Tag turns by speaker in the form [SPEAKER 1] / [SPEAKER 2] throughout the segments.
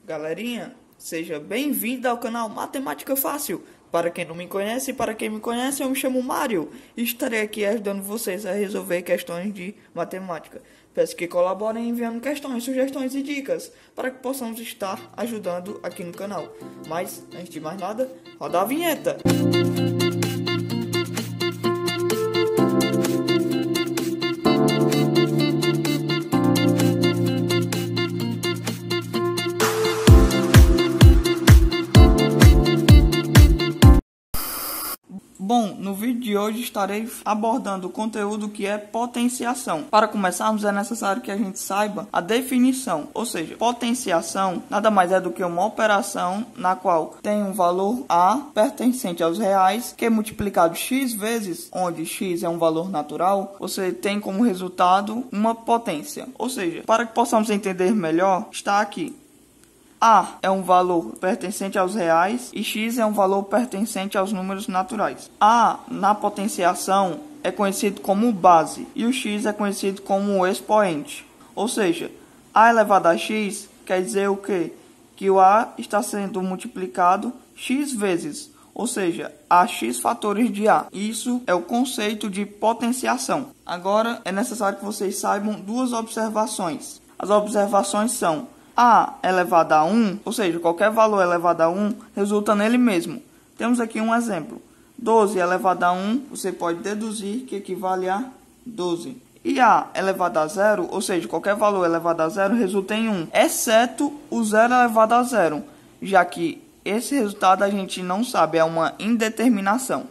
[SPEAKER 1] Galerinha, seja bem-vindo ao canal Matemática Fácil. Para quem não me conhece e para quem me conhece, eu me chamo Mário e estarei aqui ajudando vocês a resolver questões de matemática. Peço que colaborem enviando questões, sugestões e dicas para que possamos estar ajudando aqui no canal. Mas, antes de mais nada, roda a vinheta! Bom, no vídeo de hoje estarei abordando o conteúdo que é potenciação. Para começarmos é necessário que a gente saiba a definição, ou seja, potenciação nada mais é do que uma operação na qual tem um valor A pertencente aos reais que é multiplicado x vezes, onde x é um valor natural, você tem como resultado uma potência. Ou seja, para que possamos entender melhor, está aqui. A é um valor pertencente aos reais e x é um valor pertencente aos números naturais. A, na potenciação, é conhecido como base e o x é conhecido como expoente. Ou seja, a elevado a x quer dizer o quê? Que o a está sendo multiplicado x vezes, ou seja, há x fatores de a. Isso é o conceito de potenciação. Agora é necessário que vocês saibam duas observações. As observações são: a elevado a 1, ou seja, qualquer valor elevado a 1, resulta nele mesmo. Temos aqui um exemplo. 12 elevado a 1, você pode deduzir que equivale a 12. E a elevado a 0, ou seja, qualquer valor elevado a 0, resulta em 1, exceto o 0 elevado a 0, já que esse resultado a gente não sabe, é uma indeterminação.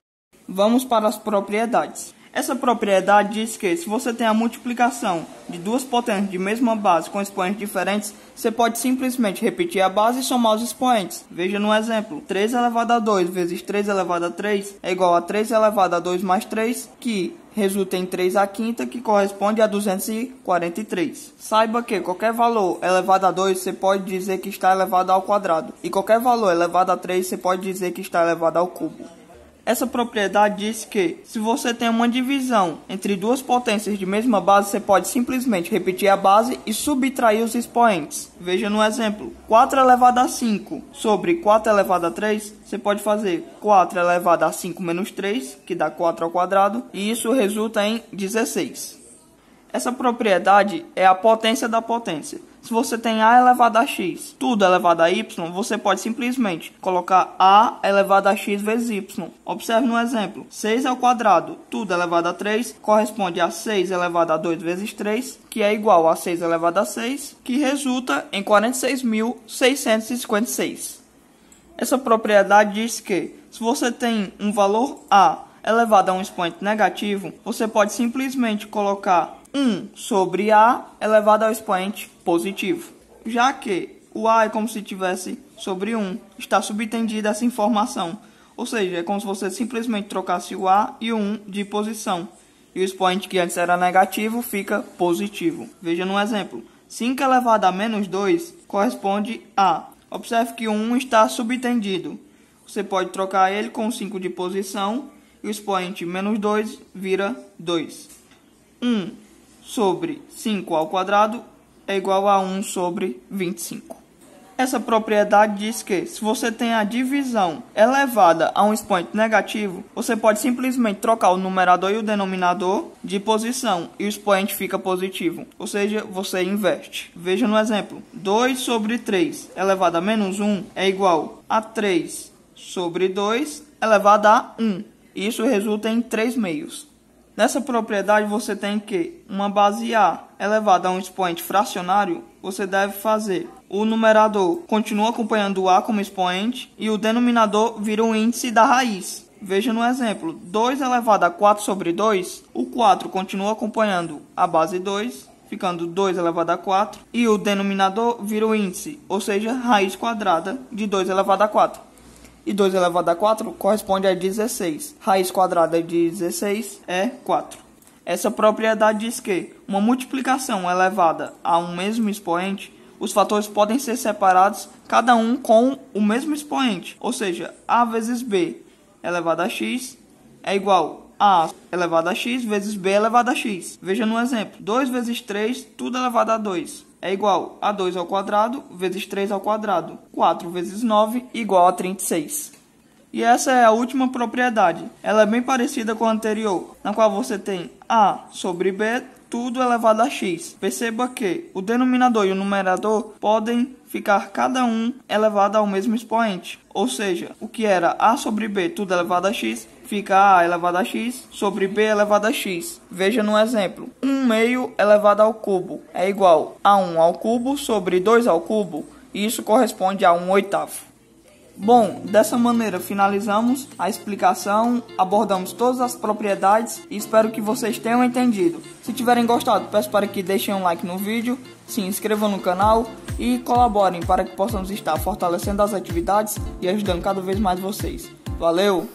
[SPEAKER 1] Vamos para as propriedades. Essa propriedade diz que se você tem a multiplicação de duas potências de mesma base com expoentes diferentes, você pode simplesmente repetir a base e somar os expoentes. Veja no exemplo, 3 elevado a 2 vezes 3 elevado a 3 é igual a 3 elevado a 2 mais 3, que resulta em 3 à quinta, que corresponde a 243. Saiba que qualquer valor elevado a 2 você pode dizer que está elevado ao quadrado, e qualquer valor elevado a 3 você pode dizer que está elevado ao cubo. Essa propriedade diz que, se você tem uma divisão entre duas potências de mesma base, você pode simplesmente repetir a base e subtrair os expoentes. Veja no exemplo, 4 elevado a 5 sobre 4 elevado a 3, você pode fazer 4 elevado a 5 menos 3, que dá 4 ao quadrado, e isso resulta em 16. Essa propriedade é a potência da potência. Se você tem a elevado a x, tudo elevado a y, você pode simplesmente colocar a elevado a x vezes y. Observe no exemplo. 6 ao quadrado, tudo elevado a 3, corresponde a 6 elevado a 2 vezes 3, que é igual a 6 elevado a 6, que resulta em 46.656. Essa propriedade diz que, se você tem um valor a elevado a um expoente negativo, você pode simplesmente colocar 1 sobre a elevado ao expoente positivo. Já que o a é como se tivesse sobre 1, está subentendida essa informação. Ou seja, é como se você simplesmente trocasse o a e o 1 de posição. E o expoente que antes era negativo fica positivo. Veja no exemplo. 5 elevado a menos 2 corresponde a... Observe que o 1 está subentendido. Você pode trocar ele com 5 de posição e o expoente menos 2 vira 2. 1 sobre 5 ao quadrado é igual a 1 sobre 25. Essa propriedade diz que, se você tem a divisão elevada a um expoente negativo, você pode simplesmente trocar o numerador e o denominador de posição e o expoente fica positivo. Ou seja, você inverte. Veja no exemplo. 2 sobre 3 elevado a menos 1 é igual a 3 sobre 2 elevado a 1. Isso resulta em 3 meios. Nessa propriedade você tem que uma base A elevada a um expoente fracionário, você deve fazer o numerador continua acompanhando o A como expoente e o denominador vira o índice da raiz. Veja no exemplo, 2 elevado a 4 sobre 2, o 4 continua acompanhando a base 2, ficando 2 elevado a 4, e o denominador vira o índice, ou seja, raiz quadrada de 2 elevado a 4. E 2 elevado a 4 corresponde a 16. Raiz quadrada de 16 é 4. Essa propriedade diz que uma multiplicação elevada a um mesmo expoente, os fatores podem ser separados, cada um com o mesmo expoente. Ou seja, a vezes b elevado a x é igual a elevado a x vezes b elevado a x. Veja no exemplo. 2 vezes 3, tudo elevado a 2. é igual a 2 ao quadrado vezes 3 ao quadrado. 4 vezes 9 igual a 36. E essa é a última propriedade. Ela é bem parecida com a anterior, na qual você tem A sobre B, tudo elevado a x. Perceba que o denominador e o numerador podem ficar cada um elevado ao mesmo expoente. Ou seja, o que era A sobre B, tudo elevado a x, fica A elevado a x sobre B elevado a x. Veja no exemplo. 1 meio elevado ao cubo é igual a 1 ao cubo sobre 2 ao cubo. E isso corresponde a 1/8. Bom, dessa maneira finalizamos a explicação, abordamos todas as propriedades e espero que vocês tenham entendido. Se tiverem gostado, peço para que deixem um like no vídeo, se inscrevam no canal e colaborem para que possamos estar fortalecendo as atividades e ajudando cada vez mais vocês. Valeu!